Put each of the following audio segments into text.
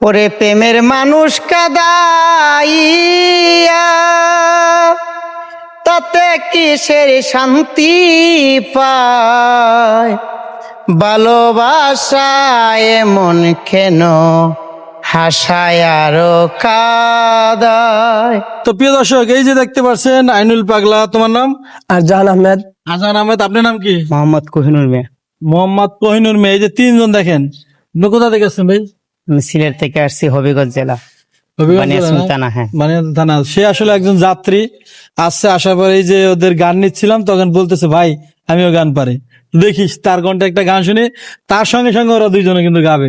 ওরে প্রেমের মানুষ কাদাইয়া তাতে কিসের শান্তি পায়, ভালোবাসায় এমন কেন হাসায় আরো কাদায়। তো প্রিয় দর্শক, এই যে দেখতে পাচ্ছেন আইনুল পাগলা, তোমার নাম? আরজাহান আহমেদ। আজহান আহমেদ, আপনার নাম কি? মোহাম্মদ কোহিনুর মেয়ে। মোহাম্মদ কোহিনুর মেয়ে। এই যে তিনজন দেখেন, আপনি কোথা থেকে আসছেন ভাই? আমি সিলেট থেকে আসছি, হবিগঞ্জ জেলা, বানিয়াচং থানা। হ্যাঁ, বানিয়াচং থানা। সে আসলে একজন যাত্রী আসছে, আসার পরে এই যে ওদের গান নিচ্ছিলাম, তখন বলতেছে ভাই আমিও গান পারি, দেখিস তার কণ্ঠে একটা গান শুনে তার সঙ্গে সঙ্গে ওরা দুইজনে কিন্তু গাবে,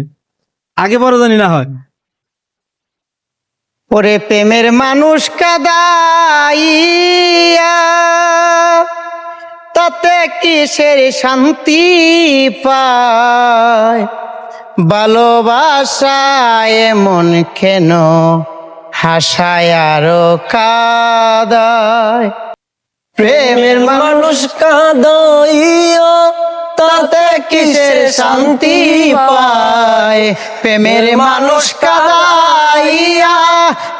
আগে পরে জানি না হয়। ওরে প্রেমের মানুষ কাদাইয়া তাতে কিসের শান্তি পায়, ভালোবাসায় এমন কেন হাসায় আরো কাদায়। প্রেমের মানুষ কাদাইয়া তাতে কিসের শান্তি পায়, প্রেমের মানুষ কাদাইয়া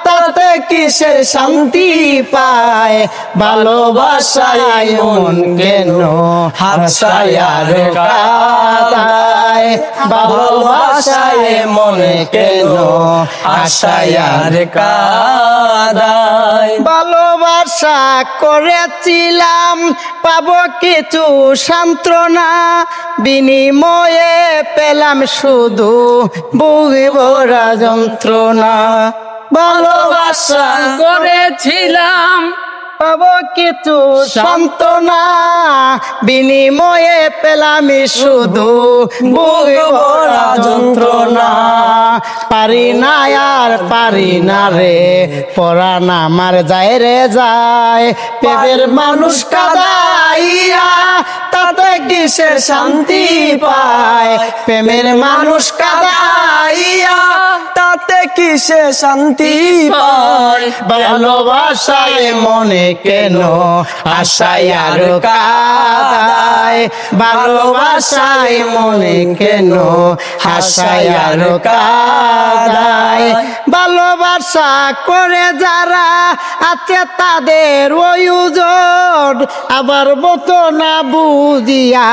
তাতে কিসের শান্তি পায়, ভালোবাসায় মন কেন হাসায় আর কাদায়, ভালোবাসায় মন কেন হাসায় আর কাদায়। ভালোবাসা করেছিলাম পাবো কিছু সান্ত্বনা, বিনিময়ে পেলাম শুধু বুকে ভরা যন্ত্রণা। ভালোবাসা করেছিলাম পাবো কিছু সান্ত্বনা, বিনিময়ে পেলাম শুধু বুকে ভরা যন্ত্রণা। পারি না আর পারি না রে, পরাণ আমার যায় রে যায়, প্রেমের মানুষ কাদাইয়া তাতে কিসের শান্তি পায়, প্রেমের মানুষ কাদাইয়া তাতে কিসের শান্তি পায়, ভালোবাসায় মনে কেন আশায় আর কাদায়, ভালোবাসায় মনে কেন হাসায় আর কাদায়। ভালোবাসা করে যারা আছে তাদের ওজন, আবার মতো না বুঝিয়া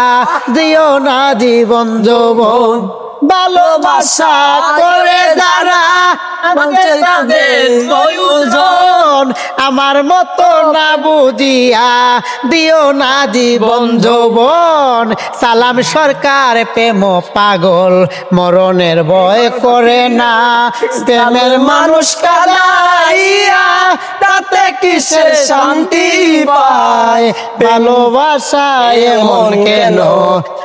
দিও না জীবন যৌবন। ভালোবাসা করে যারা আছে তাদের ওজন, আমার মতো না বুঝিয়া দিও না জীবন যৌবন। সালাম সরকার প্রেম পাগল মরণের ভয় করে না, প্রেমের মানুষ কাদাইয়া তাতে কিসের শান্তি পায়, ভালোবাসায় মন কেন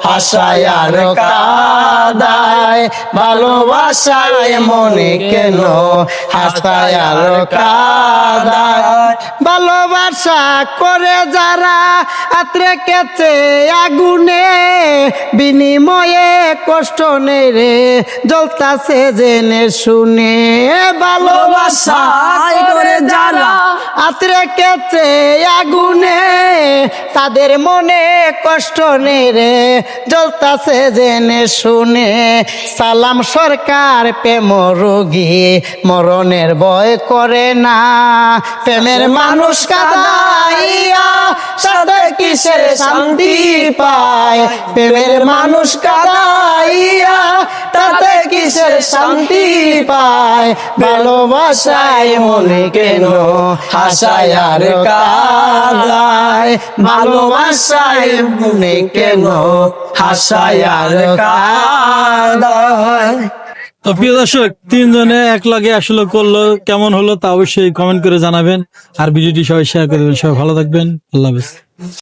হাসায় আর কাদায়, ভালোবাসায় মনে কেন হাসায় আর কাদায়। ভালোবাসা করে যারা আত্রে কেছে আগুনে, বিনিময়ে কষ্ট নেই রে জ্বলতাছে জেনে শুনে। ভালোবাসা করে যারা আত্রে কেছে আগুনে, তাদের মনে কষ্ট নেই রে জ্বলতাছে জেনে শুনে। সালাম সরকার প্রেম রোগী মরণের ভয় করে না, প্রেমের মানুষ কাদাইয়া সাথে কিসের শান্তি পায়, প্রেমের মানুষ কাদাইয়া তাতে কিসের শান্তি পায়, ভালোবাসায় মনে কেন হাসায় আর কাদায়, ভালোবাসায় মনে কেন হাসায় আর কাদায়। তো প্রিয় দর্শক, তিনজনে এক লগে আসলে করলো, কেমন হলো তা অবশ্যই কমেন্ট করে জানাবেন, আর ভিডিওটি সবাই শেয়ার করে দেবেন। সবাই ভালো থাকবেন, আল্লাহ হাফেজ।